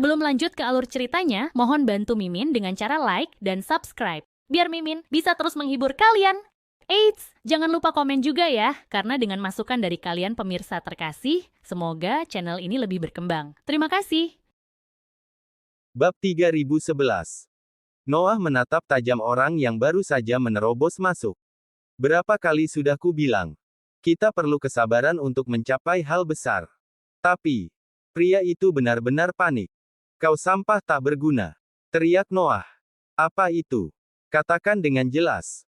Sebelum lanjut ke alur ceritanya, mohon bantu Mimin dengan cara like dan subscribe, biar Mimin bisa terus menghibur kalian. Eits, jangan lupa komen juga ya, karena dengan masukan dari kalian pemirsa terkasih, semoga channel ini lebih berkembang. Terima kasih. Bab 3011. Noah menatap tajam orang yang baru saja menerobos masuk. Berapa kali sudah ku bilang, kita perlu kesabaran untuk mencapai hal besar. Tapi, pria itu benar-benar panik. Kau sampah tak berguna, teriak Noah. Apa itu? Katakan dengan jelas.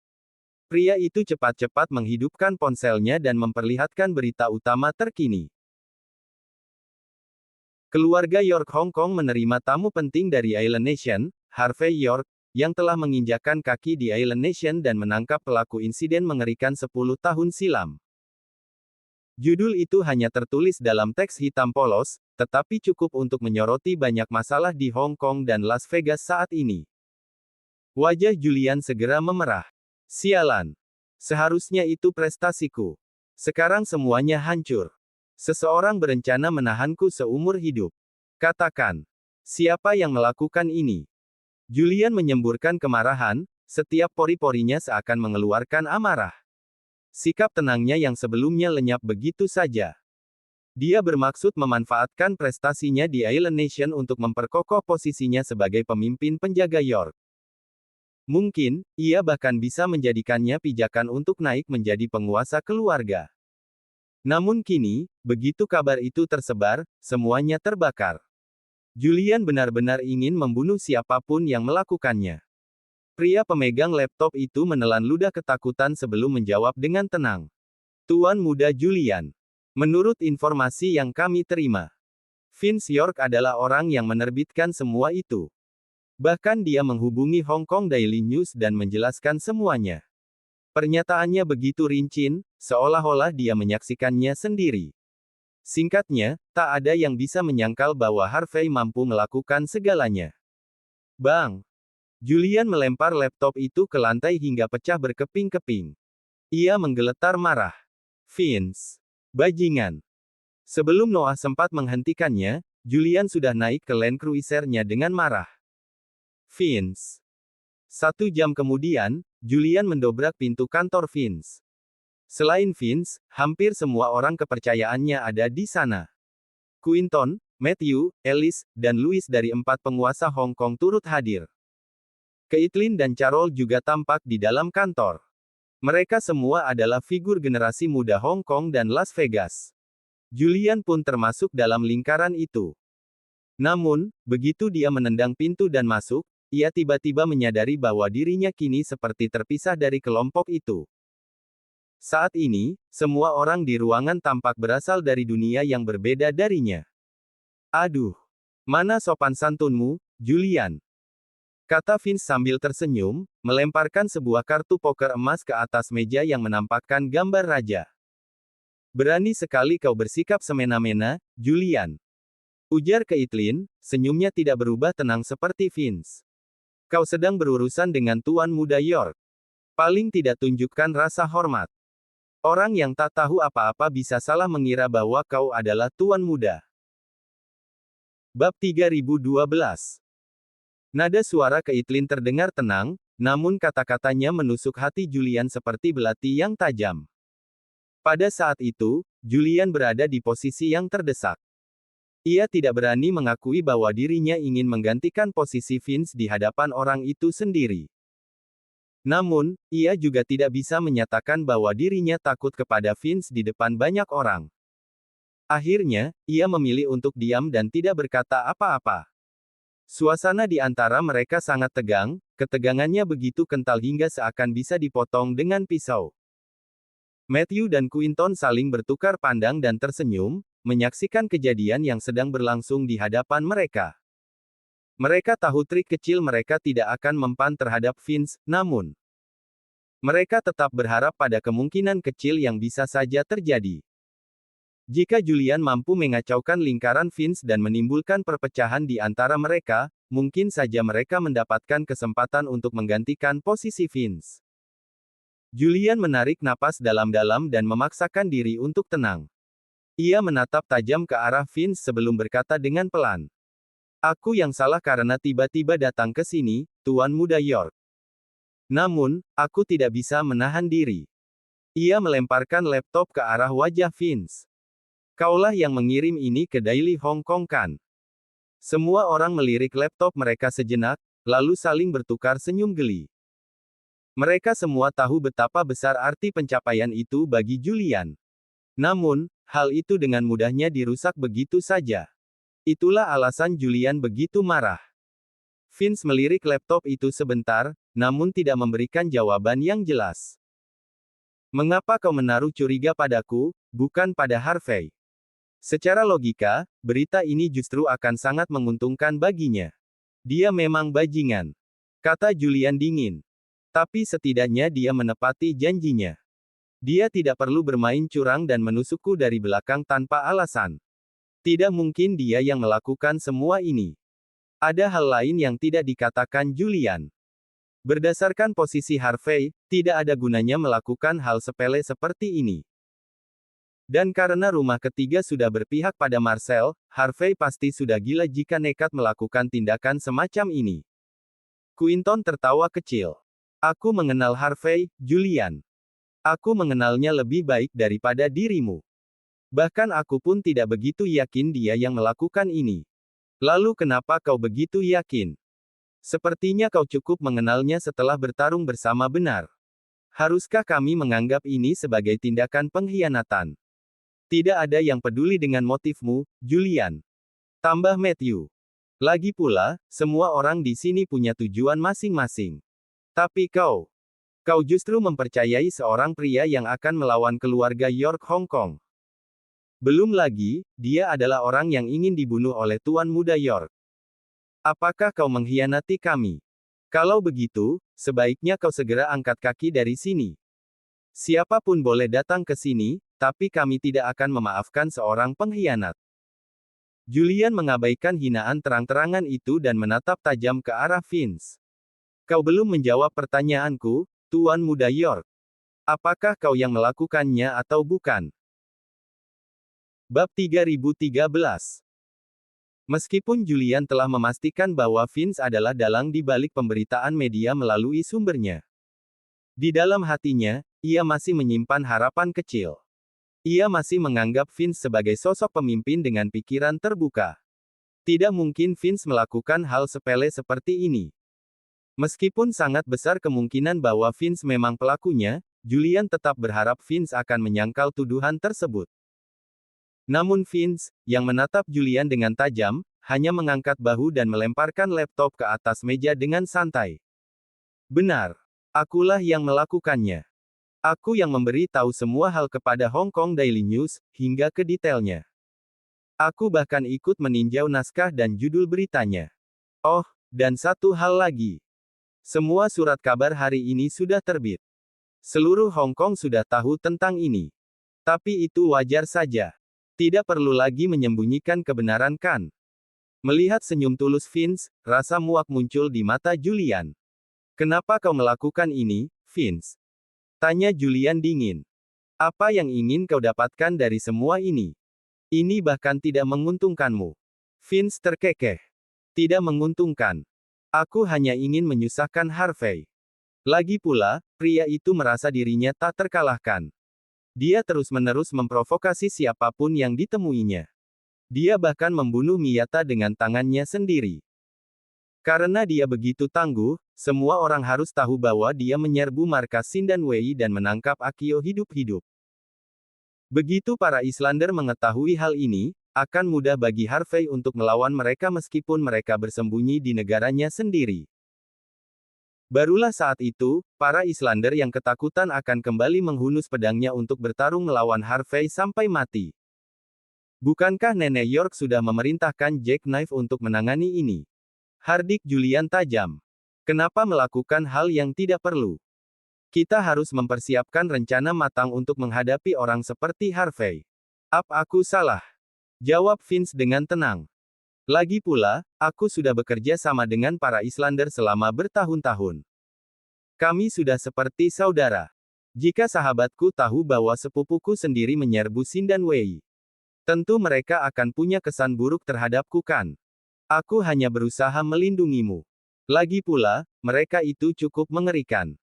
Pria itu cepat-cepat menghidupkan ponselnya dan memperlihatkan berita utama terkini. Keluarga York Hong Kong menerima tamu penting dari Island Nation, Harvey York, yang telah menginjakkan kaki di Island Nation dan menangkap pelaku insiden mengerikan 10 tahun silam. Judul itu hanya tertulis dalam teks hitam polos, tetapi cukup untuk menyoroti banyak masalah di Hong Kong dan Las Vegas saat ini. Wajah Julian segera memerah. Sialan. Seharusnya itu prestasiku. Sekarang semuanya hancur. Seseorang berencana menahanku seumur hidup. Katakan, siapa yang melakukan ini? Julian menyemburkan kemarahan, setiap pori-porinya seakan mengeluarkan amarah. Sikap tenangnya yang sebelumnya lenyap begitu saja. Dia bermaksud memanfaatkan prestasinya di Island Nation untuk memperkokoh posisinya sebagai pemimpin penjaga York. Mungkin, ia bahkan bisa menjadikannya pijakan untuk naik menjadi penguasa keluarga. Namun kini, begitu kabar itu tersebar, semuanya terbakar. Julian benar-benar ingin membunuh siapapun yang melakukannya. Pria pemegang laptop itu menelan ludah ketakutan sebelum menjawab dengan tenang. Tuan Muda Julian. Menurut informasi yang kami terima, Vince York adalah orang yang menerbitkan semua itu. Bahkan dia menghubungi Hong Kong Daily News dan menjelaskan semuanya. Pernyataannya begitu rinci, seolah-olah dia menyaksikannya sendiri. Singkatnya, tak ada yang bisa menyangkal bahwa Harvey mampu melakukan segalanya. Bang! Julian melempar laptop itu ke lantai hingga pecah berkeping-keping. Ia menggeletar marah. Vince! Bajingan! Sebelum Noah sempat menghentikannya, Julian sudah naik ke Land Cruiser-nya dengan marah. Vince. 1 jam kemudian, Julian mendobrak pintu kantor Vince. Selain Vince, hampir semua orang kepercayaannya ada di sana. Quinton, Matthew, Alice, dan Louis dari 4 penguasa Hong Kong turut hadir. Caitlin dan Carol juga tampak di dalam kantor. Mereka semua adalah figur generasi muda Hong Kong dan Las Vegas. Julian pun termasuk dalam lingkaran itu. Namun, begitu dia menendang pintu dan masuk, ia tiba-tiba menyadari bahwa dirinya kini seperti terpisah dari kelompok itu. Saat ini, semua orang di ruangan tampak berasal dari dunia yang berbeda darinya. Aduh, mana sopan santunmu, Julian? Kata Vince sambil tersenyum, melemparkan sebuah kartu poker emas ke atas meja yang menampakkan gambar raja. Berani sekali kau bersikap semena-mena, Julian. Ujar Caitlin, senyumnya tidak berubah tenang seperti Vince. Kau sedang berurusan dengan Tuan Muda York. Paling tidak tunjukkan rasa hormat. Orang yang tak tahu apa-apa bisa salah mengira bahwa kau adalah Tuan Muda. Bab 3012. Nada suara Caitlin terdengar tenang, namun kata-katanya menusuk hati Julian seperti belati yang tajam. Pada saat itu, Julian berada di posisi yang terdesak. Ia tidak berani mengakui bahwa dirinya ingin menggantikan posisi Vince di hadapan orang itu sendiri. Namun, ia juga tidak bisa menyatakan bahwa dirinya takut kepada Vince di depan banyak orang. Akhirnya, ia memilih untuk diam dan tidak berkata apa-apa. Suasana di antara mereka sangat tegang, ketegangannya begitu kental hingga seakan bisa dipotong dengan pisau. Matthew dan Quinton saling bertukar pandang dan tersenyum, menyaksikan kejadian yang sedang berlangsung di hadapan mereka. Mereka tahu trik kecil mereka tidak akan mempan terhadap Vince, namun mereka tetap berharap pada kemungkinan kecil yang bisa saja terjadi. Jika Julian mampu mengacaukan lingkaran Vince dan menimbulkan perpecahan di antara mereka, mungkin saja mereka mendapatkan kesempatan untuk menggantikan posisi Vince. Julian menarik napas dalam-dalam dan memaksakan diri untuk tenang. Ia menatap tajam ke arah Vince sebelum berkata dengan pelan. Aku yang salah karena tiba-tiba datang ke sini, Tuan Muda York. Namun, aku tidak bisa menahan diri. Ia melemparkan laptop ke arah wajah Vince. Kaulah yang mengirim ini ke Daily Hong Kong kan? Semua orang melirik laptop mereka sejenak, lalu saling bertukar senyum geli. Mereka semua tahu betapa besar arti pencapaian itu bagi Julian. Namun, hal itu dengan mudahnya dirusak begitu saja. Itulah alasan Julian begitu marah. Vince melirik laptop itu sebentar, namun tidak memberikan jawaban yang jelas. Mengapa kau menaruh curiga padaku, bukan pada Harvey? Secara logika, berita ini justru akan sangat menguntungkan baginya. Dia memang bajingan, kata Julian dingin. Tapi setidaknya dia menepati janjinya. Dia tidak perlu bermain curang dan menusukku dari belakang tanpa alasan. Tidak mungkin dia yang melakukan semua ini. Ada hal lain yang tidak dikatakan Julian. Berdasarkan posisi Harvey, tidak ada gunanya melakukan hal sepele seperti ini. Dan karena rumah ketiga sudah berpihak pada Marcel, Harvey pasti sudah gila jika nekat melakukan tindakan semacam ini. Quinton tertawa kecil. Aku mengenal Harvey, Julian. Aku mengenalnya lebih baik daripada dirimu. Bahkan aku pun tidak begitu yakin dia yang melakukan ini. Lalu kenapa kau begitu yakin? Sepertinya kau cukup mengenalnya setelah bertarung bersama benar. Haruskah kami menganggap ini sebagai tindakan pengkhianatan? Tidak ada yang peduli dengan motifmu, Julian. Tambah Matthew. Lagi pula, semua orang di sini punya tujuan masing-masing. Tapi kau justru mempercayai seorang pria yang akan melawan keluarga York Hong Kong. Belum lagi, dia adalah orang yang ingin dibunuh oleh Tuan Muda York. Apakah kau mengkhianati kami? Kalau begitu, sebaiknya kau segera angkat kaki dari sini. Siapapun boleh datang ke sini, tapi kami tidak akan memaafkan seorang pengkhianat. Julian mengabaikan hinaan terang-terangan itu dan menatap tajam ke arah Vince. Kau belum menjawab pertanyaanku, Tuan Muda York. Apakah kau yang melakukannya atau bukan? Bab 3013. Meskipun Julian telah memastikan bahwa Vince adalah dalang di balik pemberitaan media melalui sumbernya, di dalam hatinya, ia masih menyimpan harapan kecil. Ia masih menganggap Vince sebagai sosok pemimpin dengan pikiran terbuka. Tidak mungkin Vince melakukan hal sepele seperti ini. Meskipun sangat besar kemungkinan bahwa Vince memang pelakunya, Julian tetap berharap Vince akan menyangkal tuduhan tersebut. Namun Vince, yang menatap Julian dengan tajam, hanya mengangkat bahu dan melemparkan laptop ke atas meja dengan santai. Benar. Akulah yang melakukannya. Aku yang memberi tahu semua hal kepada Hong Kong Daily News, hingga ke detailnya. Aku bahkan ikut meninjau naskah dan judul beritanya. Oh, dan satu hal lagi. Semua surat kabar hari ini sudah terbit. Seluruh Hong Kong sudah tahu tentang ini. Tapi itu wajar saja. Tidak perlu lagi menyembunyikan kebenaran kan? Melihat senyum tulus Vince, rasa muak muncul di mata Julian. Kenapa kau melakukan ini, Vince? Tanya Julian dingin. Apa yang ingin kau dapatkan dari semua ini? Ini bahkan tidak menguntungkanmu. Vince terkekeh. Tidak menguntungkan. Aku hanya ingin menyusahkan Harvey. Lagi pula, pria itu merasa dirinya tak terkalahkan. Dia terus-menerus memprovokasi siapapun yang ditemuinya. Dia bahkan membunuh Miyata dengan tangannya sendiri. Karena dia begitu tangguh, semua orang harus tahu bahwa dia menyerbu markas Sindan Wei dan menangkap Akio hidup-hidup. Begitu para Islander mengetahui hal ini, akan mudah bagi Harvey untuk melawan mereka meskipun mereka bersembunyi di negaranya sendiri. Barulah saat itu, para Islander yang ketakutan akan kembali menghunus pedangnya untuk bertarung melawan Harvey sampai mati. Bukankah Nenek York sudah memerintahkan Jack Knife untuk menangani ini? Hardik Julian tajam. Kenapa melakukan hal yang tidak perlu? Kita harus mempersiapkan rencana matang untuk menghadapi orang seperti Harvey. Aku salah? Jawab Vince dengan tenang. Lagi pula, aku sudah bekerja sama dengan para Islander selama bertahun-tahun. Kami sudah seperti saudara. Jika sahabatku tahu bahwa sepupuku sendiri menyerbu Sindan Wei, tentu mereka akan punya kesan buruk terhadapku kan? Aku hanya berusaha melindungimu. Lagi pula, mereka itu cukup mengerikan.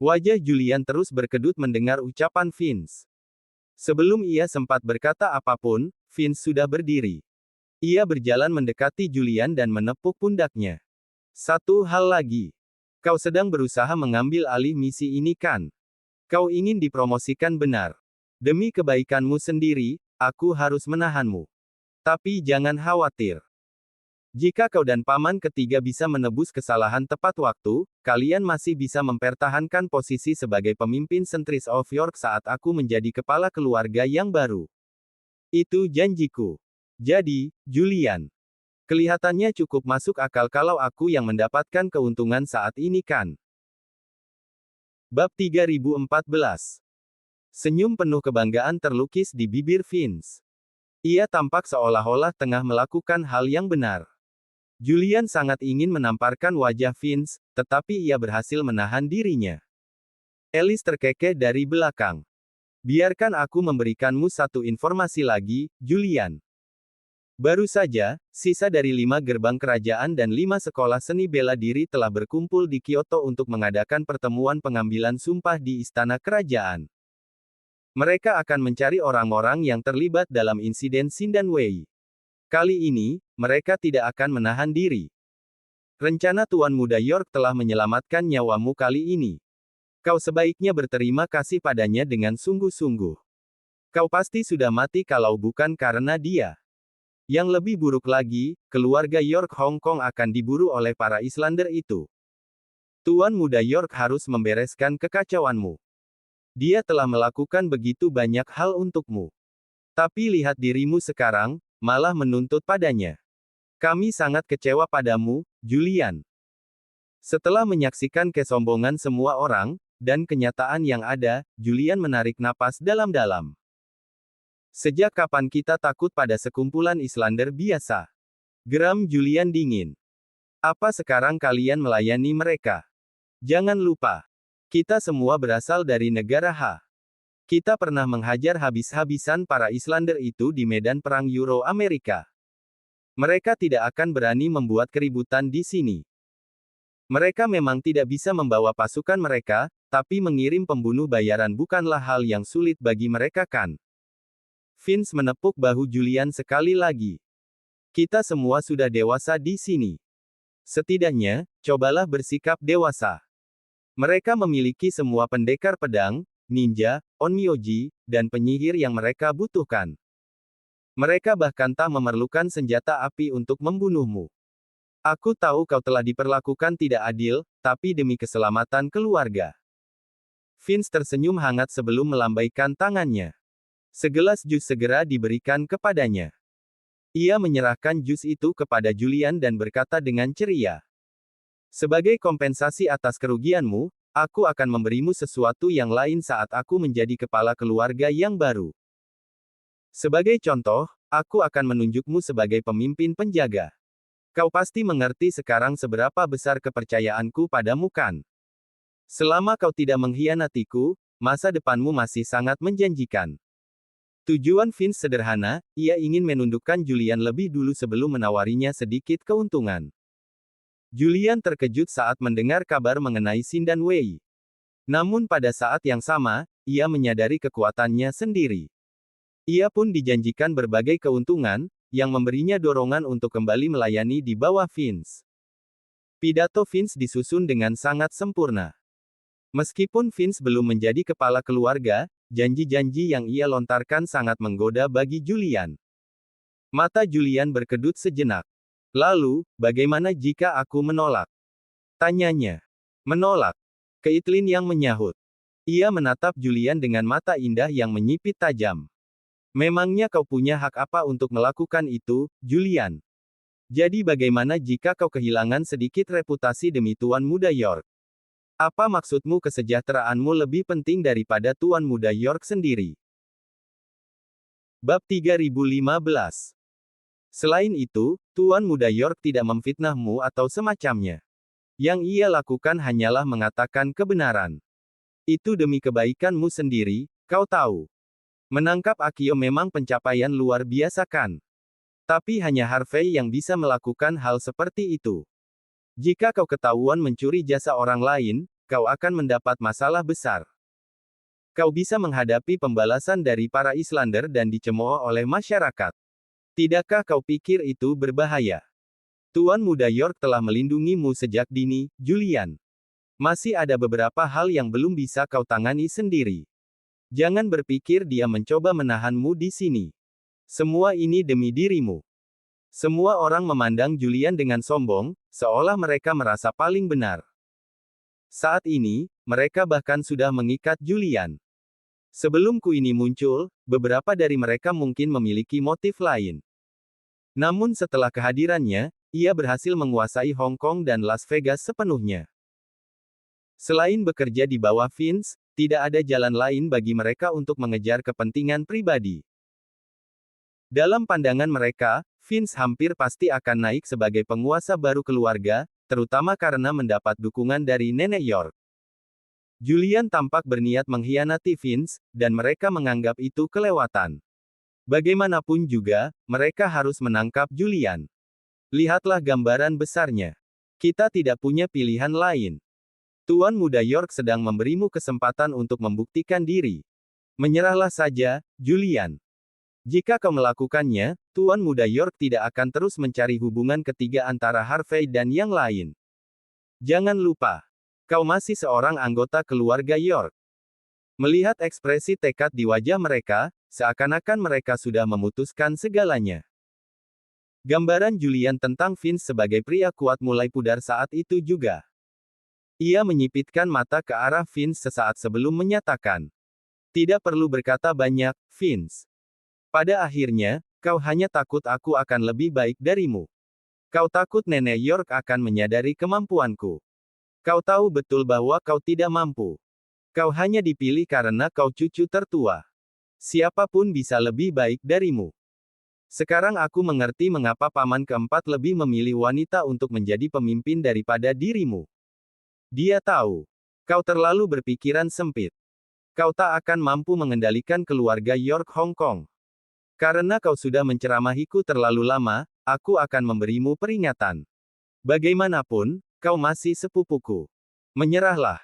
Wajah Julian terus berkedut mendengar ucapan Vince. Sebelum ia sempat berkata apapun, Vince sudah berdiri. Ia berjalan mendekati Julian dan menepuk pundaknya. Satu hal lagi. Kau sedang berusaha mengambil alih misi ini kan? Kau ingin dipromosikan benar. Demi kebaikanmu sendiri, aku harus menahanmu. Tapi jangan khawatir. Jika kau dan paman ketiga bisa menebus kesalahan tepat waktu, kalian masih bisa mempertahankan posisi sebagai pemimpin Sentries of York saat aku menjadi kepala keluarga yang baru. Itu janjiku. Jadi, Julian. Kelihatannya cukup masuk akal kalau aku yang mendapatkan keuntungan saat ini kan? Bab 3014. Senyum penuh kebanggaan terlukis di bibir Vince. Ia tampak seolah-olah tengah melakukan hal yang benar. Julian sangat ingin menamparkan wajah Vince, tetapi ia berhasil menahan dirinya. Alice terkekeh dari belakang. Biarkan aku memberikanmu satu informasi lagi, Julian. Baru saja, sisa dari 5 gerbang kerajaan dan 5 sekolah seni bela diri telah berkumpul di Kyoto untuk mengadakan pertemuan pengambilan sumpah di istana kerajaan. Mereka akan mencari orang-orang yang terlibat dalam insiden Shindanwei. Kali ini, mereka tidak akan menahan diri. Rencana Tuan Muda York telah menyelamatkan nyawamu kali ini. Kau sebaiknya berterima kasih padanya dengan sungguh-sungguh. Kau pasti sudah mati kalau bukan karena dia. Yang lebih buruk lagi, keluarga York Hong Kong akan diburu oleh para Islander itu. Tuan Muda York harus membereskan kekacauanmu. Dia telah melakukan begitu banyak hal untukmu. Tapi lihat dirimu sekarang, malah menuntut padanya. Kami sangat kecewa padamu, Julian. Setelah menyaksikan kesombongan semua orang, dan kenyataan yang ada, Julian menarik napas dalam-dalam. Sejak kapan kita takut pada sekumpulan Islander biasa? Geram Julian dingin. Apa sekarang kalian melayani mereka? Jangan lupa. Kita semua berasal dari negara H. Kita pernah menghajar habis-habisan para Islander itu di medan perang Euro-Amerika. Mereka tidak akan berani membuat keributan di sini. Mereka memang tidak bisa membawa pasukan mereka, tapi mengirim pembunuh bayaran bukanlah hal yang sulit bagi mereka kan? Vince menepuk bahu Julian sekali lagi. Kita semua sudah dewasa di sini. Setidaknya, cobalah bersikap dewasa. Mereka memiliki semua pendekar pedang, ninja, onmyoji, dan penyihir yang mereka butuhkan. Mereka bahkan tak memerlukan senjata api untuk membunuhmu. Aku tahu kau telah diperlakukan tidak adil, tapi demi keselamatan keluarga. Vince tersenyum hangat sebelum melambaikan tangannya. Segelas jus segera diberikan kepadanya. Ia menyerahkan jus itu kepada Julian dan berkata dengan ceria. Sebagai kompensasi atas kerugianmu, aku akan memberimu sesuatu yang lain saat aku menjadi kepala keluarga yang baru. Sebagai contoh, aku akan menunjukmu sebagai pemimpin penjaga. Kau pasti mengerti sekarang seberapa besar kepercayaanku padamu kan? Selama kau tidak mengkhianatiku, masa depanmu masih sangat menjanjikan. Tujuan Vince sederhana, ia ingin menundukkan Julian lebih dulu sebelum menawarinya sedikit keuntungan. Julian terkejut saat mendengar kabar mengenai Shindanwei. Namun pada saat yang sama, ia menyadari kekuatannya sendiri. Ia pun dijanjikan berbagai keuntungan, yang memberinya dorongan untuk kembali melayani di bawah Vince. Pidato Vince disusun dengan sangat sempurna. Meskipun Vince belum menjadi kepala keluarga, janji-janji yang ia lontarkan sangat menggoda bagi Julian. Mata Julian berkedut sejenak. Lalu, bagaimana jika aku menolak? Tanyanya. Menolak. Caitlin yang menyahut. Ia menatap Julian dengan mata indah yang menyipit tajam. Memangnya kau punya hak apa untuk melakukan itu, Julian? Jadi bagaimana jika kau kehilangan sedikit reputasi demi Tuan Muda York? Apa maksudmu kesejahteraanmu lebih penting daripada Tuan Muda York sendiri? Bab 3015. Selain itu, Tuan Muda York tidak memfitnahmu atau semacamnya. Yang ia lakukan hanyalah mengatakan kebenaran. Itu demi kebaikanmu sendiri, kau tahu. Menangkap Akio memang pencapaian luar biasa kan? Tapi hanya Harvey yang bisa melakukan hal seperti itu. Jika kau ketahuan mencuri jasa orang lain, kau akan mendapat masalah besar. Kau bisa menghadapi pembalasan dari para Islander dan dicemooh oleh masyarakat. Tidakkah kau pikir itu berbahaya? Tuan Muda York telah melindungimu sejak dini, Julian. Masih ada beberapa hal yang belum bisa kau tangani sendiri. Jangan berpikir dia mencoba menahanmu di sini. Semua ini demi dirimu. Semua orang memandang Julian dengan sombong, seolah mereka merasa paling benar. Saat ini, mereka bahkan sudah mengikat Julian. Sebelum Queenie muncul, beberapa dari mereka mungkin memiliki motif lain. Namun setelah kehadirannya, ia berhasil menguasai Hong Kong dan Las Vegas sepenuhnya. Selain bekerja di bawah Vince, tidak ada jalan lain bagi mereka untuk mengejar kepentingan pribadi. Dalam pandangan mereka, Vince hampir pasti akan naik sebagai penguasa baru keluarga, terutama karena mendapat dukungan dari Nenek York. Julian tampak berniat mengkhianati Vince, dan mereka menganggap itu kelewatan. Bagaimanapun juga, mereka harus menangkap Julian. Lihatlah gambaran besarnya. Kita tidak punya pilihan lain. Tuan Muda York sedang memberimu kesempatan untuk membuktikan diri. Menyerahlah saja, Julian. Jika kau melakukannya, Tuan Muda York tidak akan terus mencari hubungan ketiga antara Harvey dan yang lain. Jangan lupa, kau masih seorang anggota keluarga York. Melihat ekspresi tekad di wajah mereka, seakan-akan mereka sudah memutuskan segalanya. Gambaran Julian tentang Vince sebagai pria kuat mulai pudar saat itu juga. Ia menyipitkan mata ke arah Vince sesaat sebelum menyatakan. Tidak perlu berkata banyak, Vince. Pada akhirnya, kau hanya takut aku akan lebih baik darimu. Kau takut Nenek York akan menyadari kemampuanku. Kau tahu betul bahwa kau tidak mampu. Kau hanya dipilih karena kau cucu tertua. Siapapun bisa lebih baik darimu. Sekarang aku mengerti mengapa Paman keempat lebih memilih wanita untuk menjadi pemimpin daripada dirimu. Dia tahu. Kau terlalu berpikiran sempit. Kau tak akan mampu mengendalikan keluarga York Hong Kong. Karena kau sudah menceramahiku terlalu lama, aku akan memberimu peringatan. Bagaimanapun, kau masih sepupuku. Menyerahlah.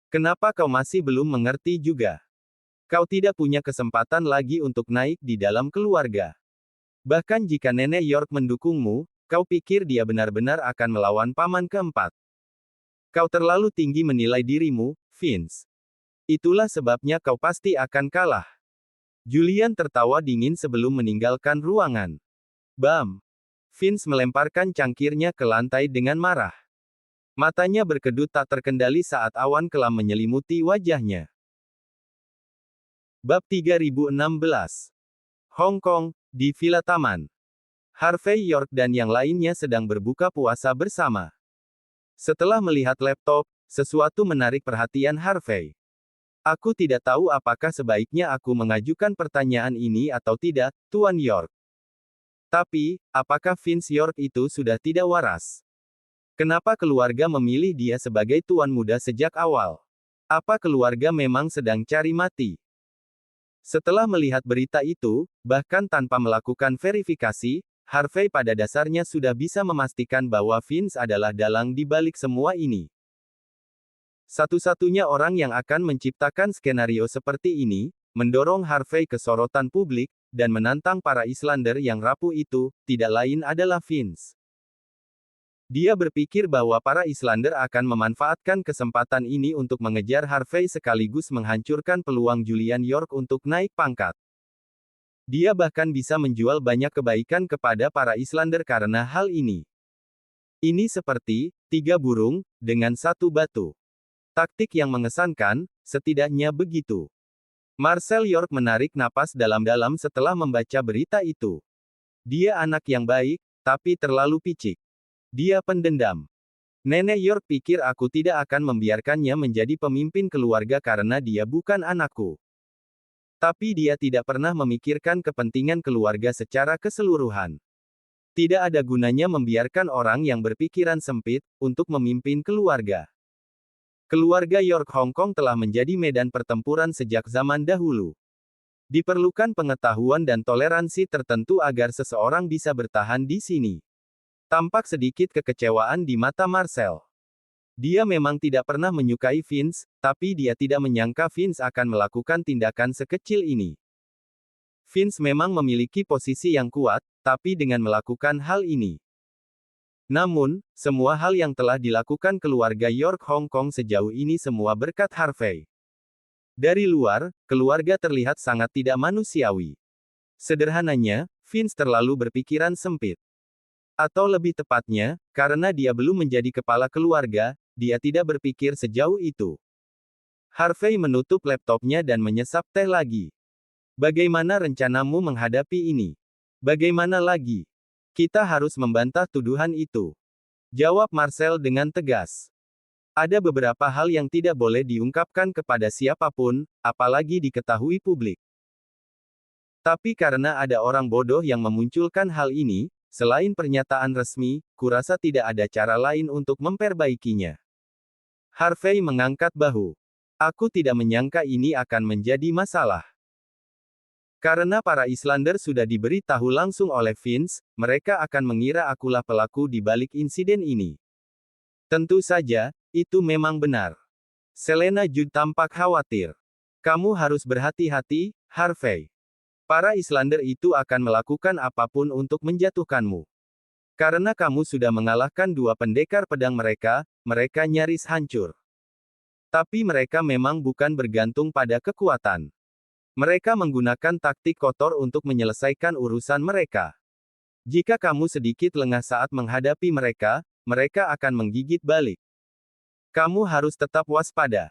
Kenapa kau masih belum mengerti juga? Kau tidak punya kesempatan lagi untuk naik di dalam keluarga. Bahkan jika Nenek York mendukungmu, kau pikir dia benar-benar akan melawan Paman keempat. Kau terlalu tinggi menilai dirimu, Vince. Itulah sebabnya kau pasti akan kalah. Julian tertawa dingin sebelum meninggalkan ruangan. Bam! Vince melemparkan cangkirnya ke lantai dengan marah. Matanya berkedut tak terkendali saat awan kelam menyelimuti wajahnya. Bab 3016. Hong Kong, di Villa Taman. Harvey York dan yang lainnya sedang berbuka puasa bersama. Setelah melihat laptop, sesuatu menarik perhatian Harvey. Aku tidak tahu apakah sebaiknya aku mengajukan pertanyaan ini atau tidak, Tuan York. Tapi, apakah Vince York itu sudah tidak waras? Kenapa keluarga memilih dia sebagai tuan muda sejak awal? Apa keluarga memang sedang cari mati? Setelah melihat berita itu, bahkan tanpa melakukan verifikasi, Harvey pada dasarnya sudah bisa memastikan bahwa Vince adalah dalang di balik semua ini. Satu-satunya orang yang akan menciptakan skenario seperti ini, mendorong Harvey ke sorotan publik, dan menantang para Islander yang rapuh itu, tidak lain adalah Vince. Dia berpikir bahwa para Islander akan memanfaatkan kesempatan ini untuk mengejar Harvey sekaligus menghancurkan peluang Julian York untuk naik pangkat. Dia bahkan bisa menjual banyak kebaikan kepada para Islander karena hal ini. Ini seperti 3 burung dengan 1 batu. Taktik yang mengesankan, setidaknya begitu. Marcel York menarik napas dalam-dalam setelah membaca berita itu. Dia anak yang baik, tapi terlalu picik. Dia pendendam. Nenek York pikir aku tidak akan membiarkannya menjadi pemimpin keluarga karena dia bukan anakku. Tapi dia tidak pernah memikirkan kepentingan keluarga secara keseluruhan. Tidak ada gunanya membiarkan orang yang berpikiran sempit untuk memimpin keluarga. Keluarga York Hong Kong telah menjadi medan pertempuran sejak zaman dahulu. Diperlukan pengetahuan dan toleransi tertentu agar seseorang bisa bertahan di sini. Tampak sedikit kekecewaan di mata Marcel. Dia memang tidak pernah menyukai Vince, tapi dia tidak menyangka Vince akan melakukan tindakan sekecil ini. Vince memang memiliki posisi yang kuat, tapi dengan melakukan hal ini. Namun, semua hal yang telah dilakukan keluarga York Hong Kong sejauh ini semua berkat Harvey. Dari luar, keluarga terlihat sangat tidak manusiawi. Sederhananya, Vince terlalu berpikiran sempit. Atau lebih tepatnya, karena dia belum menjadi kepala keluarga, dia tidak berpikir sejauh itu. Harvey menutup laptopnya dan menyesap teh lagi. Bagaimana rencanamu menghadapi ini? Bagaimana lagi? Kita harus membantah tuduhan itu. Jawab Marcel dengan tegas. Ada beberapa hal yang tidak boleh diungkapkan kepada siapapun, apalagi diketahui publik. Tapi karena ada orang bodoh yang memunculkan hal ini, selain pernyataan resmi, kurasa tidak ada cara lain untuk memperbaikinya. Harvey mengangkat bahu. Aku tidak menyangka ini akan menjadi masalah. Karena para Islander sudah diberitahu langsung oleh Vince, mereka akan mengira akulah pelaku di balik insiden ini. Tentu saja, itu memang benar. Selena Judd tampak khawatir. Kamu harus berhati-hati, Harvey. Para Islander itu akan melakukan apapun untuk menjatuhkanmu. Karena kamu sudah mengalahkan 2 pendekar pedang mereka, mereka nyaris hancur. Tapi mereka memang bukan bergantung pada kekuatan. Mereka menggunakan taktik kotor untuk menyelesaikan urusan mereka. Jika kamu sedikit lengah saat menghadapi mereka, mereka akan menggigit balik. Kamu harus tetap waspada.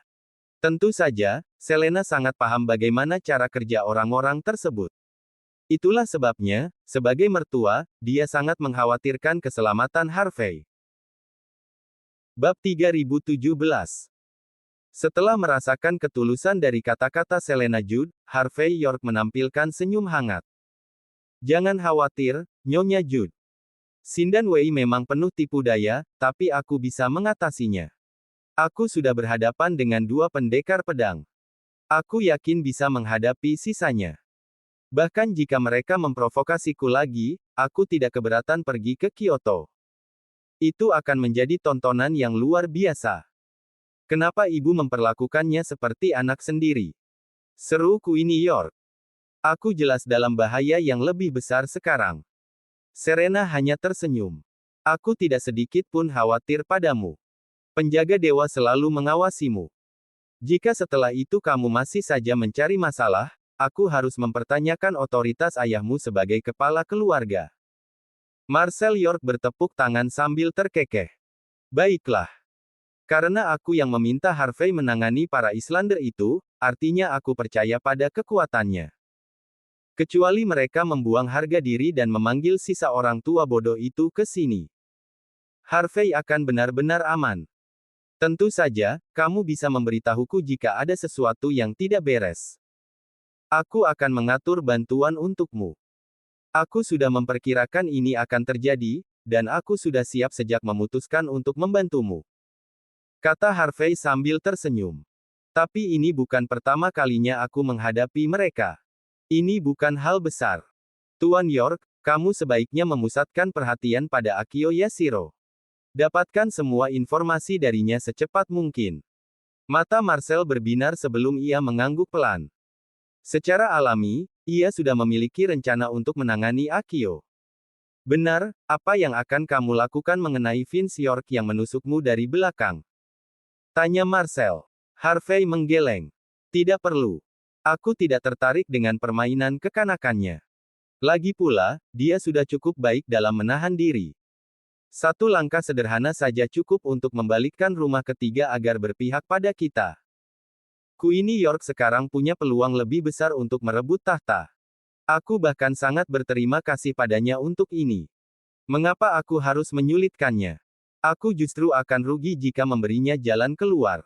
Tentu saja, Selena sangat paham bagaimana cara kerja orang-orang tersebut. Itulah sebabnya, sebagai mertua, dia sangat mengkhawatirkan keselamatan Harvey. Bab 3017. Setelah merasakan ketulusan dari kata-kata Selena Judd, Harvey York menampilkan senyum hangat. Jangan khawatir, Nyonya Judd. Sindan Wei memang penuh tipu daya, tapi aku bisa mengatasinya. Aku sudah berhadapan dengan 2 pendekar pedang. Aku yakin bisa menghadapi sisanya. Bahkan jika mereka memprovokasiku lagi, aku tidak keberatan pergi ke Kyoto. Itu akan menjadi tontonan yang luar biasa. Kenapa ibu memperlakukannya seperti anak sendiri? Seru Queenie York. Aku jelas dalam bahaya yang lebih besar sekarang. Serena hanya tersenyum. Aku tidak sedikit pun khawatir padamu. Penjaga dewa selalu mengawasimu. Jika setelah itu kamu masih saja mencari masalah, aku harus mempertanyakan otoritas ayahmu sebagai kepala keluarga. Marcel York bertepuk tangan sambil terkekeh. Baiklah. Karena aku yang meminta Harvey menangani para Islander itu, artinya aku percaya pada kekuatannya. Kecuali mereka membuang harga diri dan memanggil sisa orang tua bodoh itu ke sini. Harvey akan benar-benar aman. Tentu saja, kamu bisa memberitahuku jika ada sesuatu yang tidak beres. Aku akan mengatur bantuan untukmu. Aku sudah memperkirakan ini akan terjadi, dan aku sudah siap sejak memutuskan untuk membantumu. Kata Harvey sambil tersenyum. Tapi ini bukan pertama kalinya aku menghadapi mereka. Ini bukan hal besar. Tuan York, kamu sebaiknya memusatkan perhatian pada Akio Yashiro. Dapatkan semua informasi darinya secepat mungkin. Mata Marcel berbinar sebelum ia mengangguk pelan. Secara alami, ia sudah memiliki rencana untuk menangani Akio. Benar, apa yang akan kamu lakukan mengenai Vince York yang menusukmu dari belakang? Tanya Marcel. Harvey menggeleng. Tidak perlu. Aku tidak tertarik dengan permainan kekanakannya. Lagi pula, dia sudah cukup baik dalam menahan diri. Satu langkah sederhana saja cukup untuk membalikkan rumah ketiga agar berpihak pada kita. Queenie York sekarang punya peluang lebih besar untuk merebut tahta. Aku bahkan sangat berterima kasih padanya untuk ini. Mengapa aku harus menyulitkannya? Aku justru akan rugi jika memberinya jalan keluar.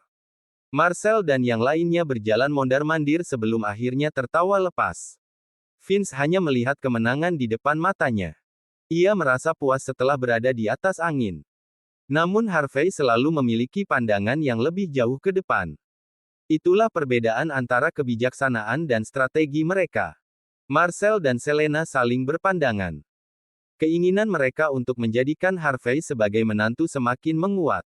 Marcel dan yang lainnya berjalan mondar-mandir sebelum akhirnya tertawa lepas. Vince hanya melihat kemenangan di depan matanya. Ia merasa puas setelah berada di atas angin. Namun Harvey selalu memiliki pandangan yang lebih jauh ke depan. Itulah perbedaan antara kebijaksanaan dan strategi mereka. Marcel dan Selena saling berpandangan. Keinginan mereka untuk menjadikan Harvey sebagai menantu semakin menguat.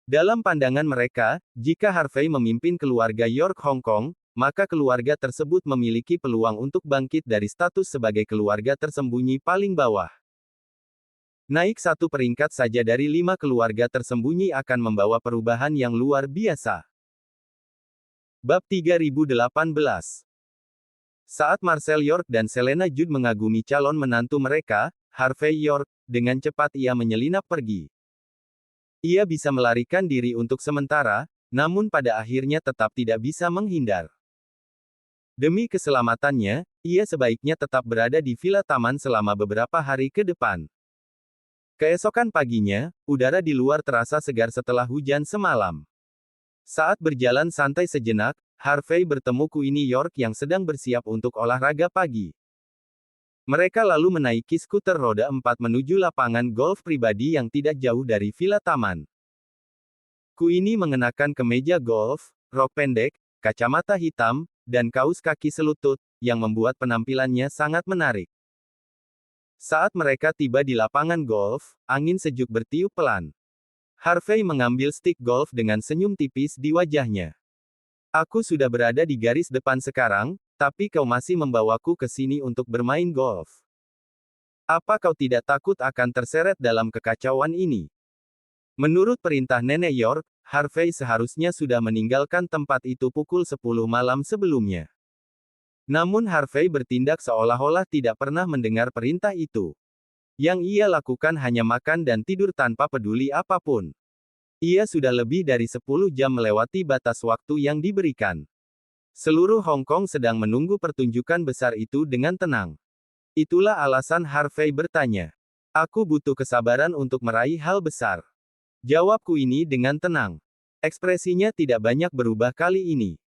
Dalam pandangan mereka, jika Harvey memimpin keluarga York Hong Kong, maka keluarga tersebut memiliki peluang untuk bangkit dari status sebagai keluarga tersembunyi paling bawah. Naik satu peringkat saja dari 5 keluarga tersembunyi akan membawa perubahan yang luar biasa. Bab 3018. Saat Marcel York dan Selena Judd mengagumi calon menantu mereka, Harvey York, dengan cepat ia menyelinap pergi. Ia bisa melarikan diri untuk sementara, namun pada akhirnya tetap tidak bisa menghindar. Demi keselamatannya, ia sebaiknya tetap berada di villa taman selama beberapa hari ke depan. Keesokan paginya, udara di luar terasa segar setelah hujan semalam. Saat berjalan santai sejenak, Harvey bertemu Queenie York yang sedang bersiap untuk olahraga pagi. Mereka lalu menaiki skuter roda 4 menuju lapangan golf pribadi yang tidak jauh dari villa taman. Queenie mengenakan kemeja golf, rok pendek, kacamata hitam, dan kaus kaki selutut, yang membuat penampilannya sangat menarik. Saat mereka tiba di lapangan golf, angin sejuk bertiup pelan. Harvey mengambil stik golf dengan senyum tipis di wajahnya. Aku sudah berada di garis depan sekarang, tapi kau masih membawaku ke sini untuk bermain golf. Apa kau tidak takut akan terseret dalam kekacauan ini? Menurut perintah Nenek York, Harvey seharusnya sudah meninggalkan tempat itu pukul 10 malam sebelumnya. Namun Harvey bertindak seolah-olah tidak pernah mendengar perintah itu. Yang ia lakukan hanya makan dan tidur tanpa peduli apapun. Ia sudah lebih dari 10 jam melewati batas waktu yang diberikan. Seluruh Hong Kong sedang menunggu pertunjukan besar itu dengan tenang. Itulah alasan Harvey bertanya. Aku butuh kesabaran untuk meraih hal besar. Jawabku ini dengan tenang. Ekspresinya tidak banyak berubah kali ini.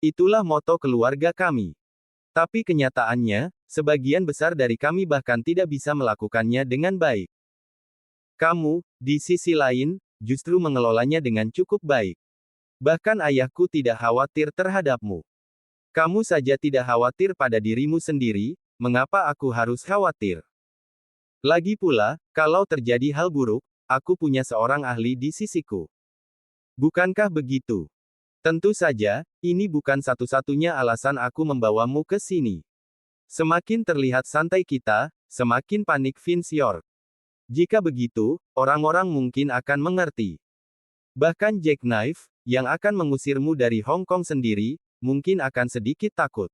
Itulah moto keluarga kami. Tapi kenyataannya, sebagian besar dari kami bahkan tidak bisa melakukannya dengan baik. Kamu, di sisi lain, justru mengelolanya dengan cukup baik. Bahkan ayahku tidak khawatir terhadapmu. Kamu saja tidak khawatir pada dirimu sendiri, mengapa aku harus khawatir? Lagi pula, kalau terjadi hal buruk, aku punya seorang ahli di sisiku. Bukankah begitu? Tentu saja, ini bukan satu-satunya alasan aku membawamu ke sini. Semakin terlihat santai kita, semakin panik Vince York. Jika begitu, orang-orang mungkin akan mengerti. Bahkan Jack Knife, yang akan mengusirmu dari Hong Kong sendiri, mungkin akan sedikit takut.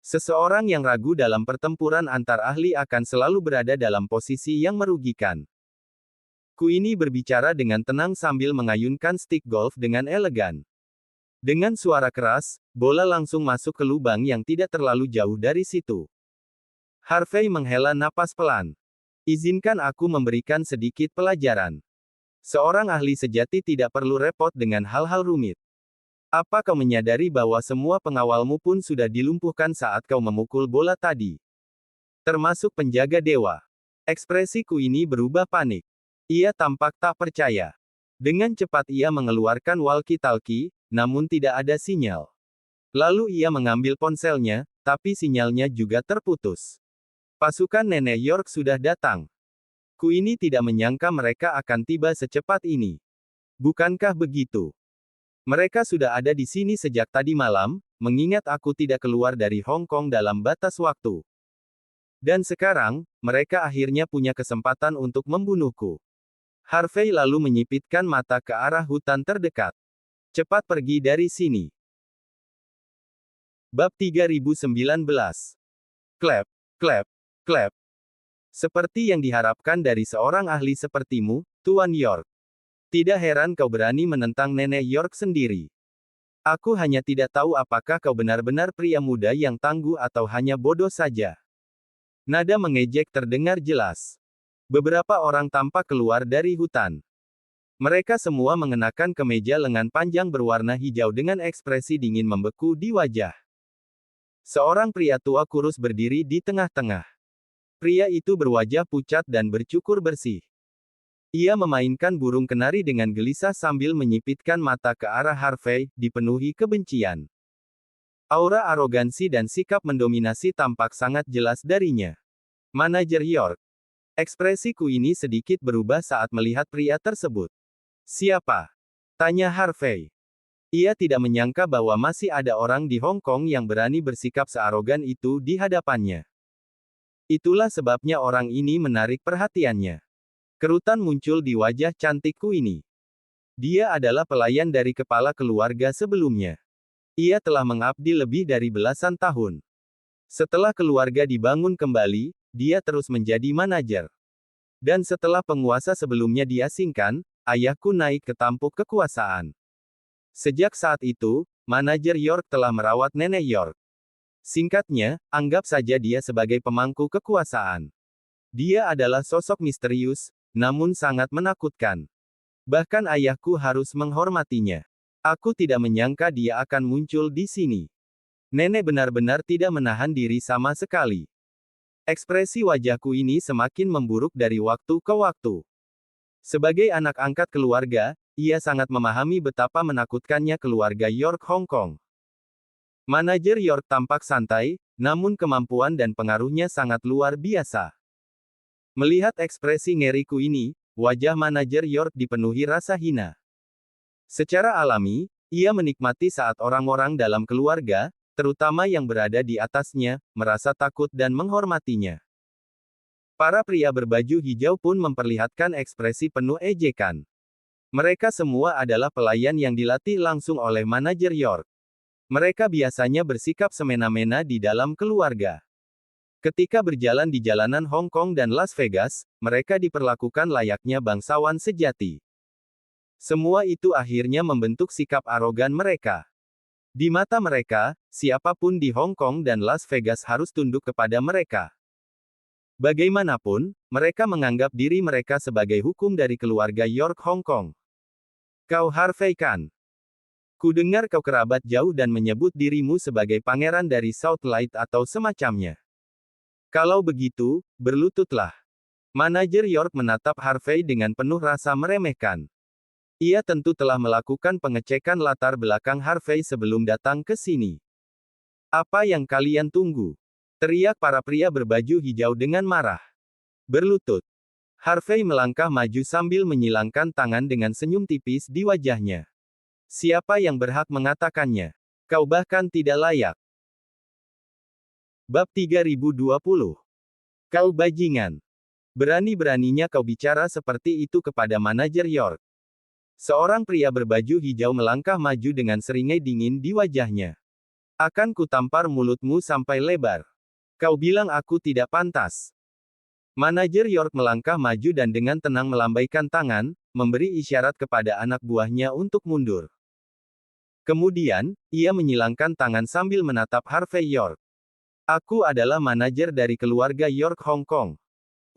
Seseorang yang ragu dalam pertempuran antar ahli akan selalu berada dalam posisi yang merugikan. Queenie berbicara dengan tenang sambil mengayunkan stik golf dengan elegan. Dengan suara keras, bola langsung masuk ke lubang yang tidak terlalu jauh dari situ. Harvey menghela napas pelan. Izinkan aku memberikan sedikit pelajaran. Seorang ahli sejati tidak perlu repot dengan hal-hal rumit. Apa kau menyadari bahwa semua pengawalmu pun sudah dilumpuhkan saat kau memukul bola tadi? Termasuk penjaga dewa. Ekspresi Queenie berubah panik. Ia tampak tak percaya. Dengan cepat ia mengeluarkan walkie-talkie, namun tidak ada sinyal. Lalu ia mengambil ponselnya, tapi sinyalnya juga terputus. Pasukan Nenek York sudah datang. Queenie tidak menyangka mereka akan tiba secepat ini. Bukankah begitu? Mereka sudah ada di sini sejak tadi malam, mengingat aku tidak keluar dari Hong Kong dalam batas waktu. Dan sekarang, mereka akhirnya punya kesempatan untuk membunuhku. Harvey lalu menyipitkan mata ke arah hutan terdekat. Cepat pergi dari sini. Bab 3019. Klep, klep, klep. Seperti yang diharapkan dari seorang ahli sepertimu, Tuan York. Tidak heran kau berani menentang Nenek York sendiri. Aku hanya tidak tahu apakah kau benar-benar pria muda yang tangguh atau hanya bodoh saja. Nada mengejek terdengar jelas. Beberapa orang tampak keluar dari hutan. Mereka semua mengenakan kemeja lengan panjang berwarna hijau dengan ekspresi dingin membeku di wajah. Seorang pria tua kurus berdiri di tengah-tengah. Pria itu berwajah pucat dan bercukur bersih. Ia memainkan burung kenari dengan gelisah sambil menyipitkan mata ke arah Harvey, dipenuhi kebencian. Aura arogansi dan sikap mendominasi tampak sangat jelas darinya. Manajer York. Ekspresi Queenie sedikit berubah saat melihat pria tersebut. Siapa? Tanya Harvey. Ia tidak menyangka bahwa masih ada orang di Hong Kong yang berani bersikap searogan itu di hadapannya. Itulah sebabnya orang ini menarik perhatiannya. Kerutan muncul di wajah cantik Queenie. Dia adalah pelayan dari kepala keluarga sebelumnya. Ia telah mengabdi lebih dari belasan tahun. Setelah keluarga dibangun kembali, dia terus menjadi manajer. Dan setelah penguasa sebelumnya diasingkan, ayahku naik ke tampuk kekuasaan. Sejak saat itu, manajer York telah merawat nenek York. Singkatnya, anggap saja dia sebagai pemangku kekuasaan. Dia adalah sosok misterius, namun sangat menakutkan. Bahkan ayahku harus menghormatinya. Aku tidak menyangka dia akan muncul di sini. Nenek benar-benar tidak menahan diri sama sekali. Ekspresi wajahku ini semakin memburuk dari waktu ke waktu. Sebagai anak angkat keluarga, ia sangat memahami betapa menakutkannya keluarga York Hong Kong. Manajer York tampak santai, namun kemampuan dan pengaruhnya sangat luar biasa. Melihat ekspresi ngeriku ini, wajah manajer York dipenuhi rasa hina. Secara alami, ia menikmati saat orang-orang dalam keluarga, terutama yang berada di atasnya, merasa takut dan menghormatinya. Para pria berbaju hijau pun memperlihatkan ekspresi penuh ejekan. Mereka semua adalah pelayan yang dilatih langsung oleh manajer York. Mereka biasanya bersikap semena-mena di dalam keluarga. Ketika berjalan di jalanan Hong Kong dan Las Vegas, mereka diperlakukan layaknya bangsawan sejati. Semua itu akhirnya membentuk sikap arogan mereka. Di mata mereka, siapapun di Hong Kong dan Las Vegas harus tunduk kepada mereka. Bagaimanapun, mereka menganggap diri mereka sebagai hukum dari keluarga York Hong Kong. Kau Harvey kan? Kudengar kau kerabat jauh dan menyebut dirimu sebagai pangeran dari South Light atau semacamnya. Kalau begitu, berlututlah. Manajer York menatap Harvey dengan penuh rasa meremehkan. Ia tentu telah melakukan pengecekan latar belakang Harvey sebelum datang ke sini. Apa yang kalian tunggu? Teriak para pria berbaju hijau dengan marah. Berlutut. Harvey melangkah maju sambil menyilangkan tangan dengan senyum tipis di wajahnya. Siapa yang berhak mengatakannya? Kau bahkan tidak layak. Bab 3020. Kau bajingan. Berani-beraninya kau bicara seperti itu kepada manajer York. Seorang pria berbaju hijau melangkah maju dengan seringai dingin di wajahnya. Akan kutampar mulutmu sampai lebar. Kau bilang aku tidak pantas. Manajer York melangkah maju dan dengan tenang melambaikan tangan, memberi isyarat kepada anak buahnya untuk mundur. Kemudian, ia menyilangkan tangan sambil menatap Harvey York. Aku adalah manajer dari keluarga York Hong Kong.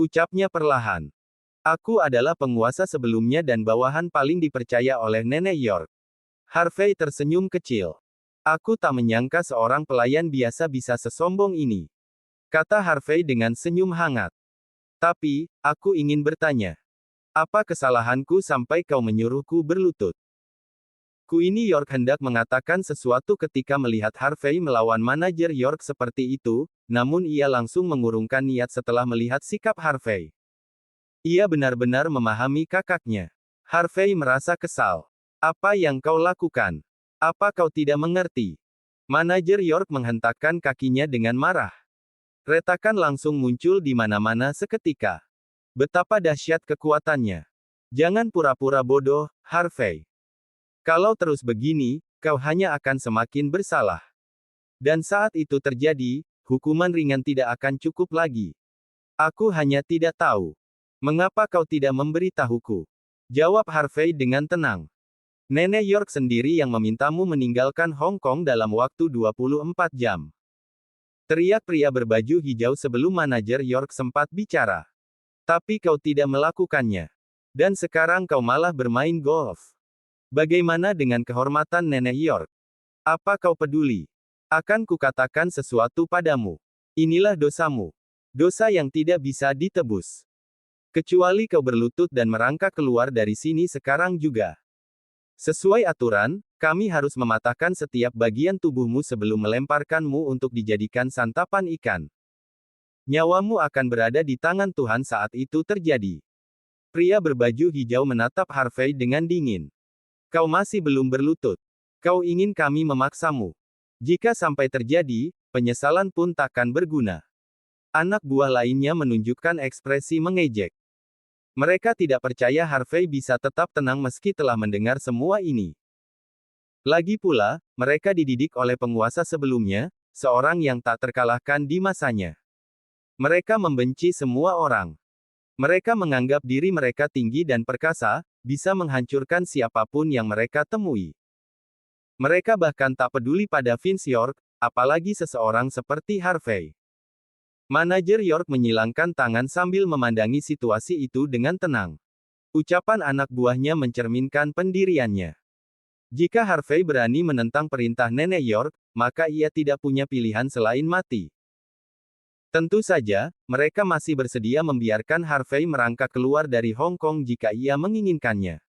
Ucapnya perlahan. Aku adalah penguasa sebelumnya dan bawahan paling dipercaya oleh nenek York. Harvey tersenyum kecil. Aku tak menyangka seorang pelayan biasa bisa sesombong ini. Kata Harvey dengan senyum hangat. Tapi, aku ingin bertanya. Apa kesalahanku sampai kau menyuruhku berlutut? Queenie York hendak mengatakan sesuatu ketika melihat Harvey melawan manajer York seperti itu, namun ia langsung mengurungkan niat setelah melihat sikap Harvey. Ia benar-benar memahami kakaknya. Harvey merasa kesal. Apa yang kau lakukan? Apa kau tidak mengerti? Manajer York menghentakkan kakinya dengan marah. Retakan langsung muncul di mana-mana seketika. Betapa dahsyat kekuatannya. Jangan pura-pura bodoh, Harvey. Kalau terus begini, kau hanya akan semakin bersalah. Dan saat itu terjadi, hukuman ringan tidak akan cukup lagi. Aku hanya tidak tahu. Mengapa kau tidak memberitahuku? Jawab Harvey dengan tenang. Nenek York sendiri yang memintamu meninggalkan Hong Kong dalam waktu 24 jam. Teriak pria berbaju hijau sebelum manajer York sempat bicara. Tapi kau tidak melakukannya. Dan sekarang kau malah bermain golf. Bagaimana dengan kehormatan nenek York? Apa kau peduli? Akan kukatakan sesuatu padamu. Inilah dosamu. Dosa yang tidak bisa ditebus. Kecuali kau berlutut dan merangkak keluar dari sini sekarang juga. Sesuai aturan, kami harus mematahkan setiap bagian tubuhmu sebelum melemparkanmu untuk dijadikan santapan ikan. Nyawamu akan berada di tangan Tuhan saat itu terjadi. Pria berbaju hijau menatap Harvey dengan dingin. Kau masih belum berlutut. Kau ingin kami memaksamu. Jika sampai terjadi, penyesalan pun takkan berguna. Anak buah lainnya menunjukkan ekspresi mengejek. Mereka tidak percaya Harvey bisa tetap tenang meski telah mendengar semua ini. Lagi pula, mereka dididik oleh penguasa sebelumnya, seorang yang tak terkalahkan di masanya. Mereka membenci semua orang. Mereka menganggap diri mereka tinggi dan perkasa, bisa menghancurkan siapapun yang mereka temui. Mereka bahkan tak peduli pada Vince York, apalagi seseorang seperti Harvey. Manajer York menyilangkan tangan sambil memandangi situasi itu dengan tenang. Ucapan anak buahnya mencerminkan pendiriannya. Jika Harvey berani menentang perintah Nenek York, maka ia tidak punya pilihan selain mati. Tentu saja, mereka masih bersedia membiarkan Harvey merangkak keluar dari Hong Kong jika ia menginginkannya.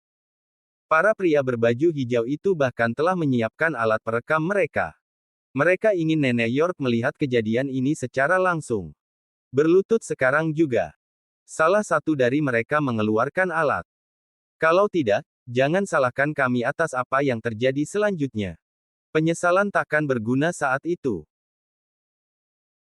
Para pria berbaju hijau itu bahkan telah menyiapkan alat perekam mereka. Mereka ingin Nenek York melihat kejadian ini secara langsung. Berlutut sekarang juga. Salah satu dari mereka mengeluarkan alat. Kalau tidak, jangan salahkan kami atas apa yang terjadi selanjutnya. Penyesalan takkan berguna saat itu.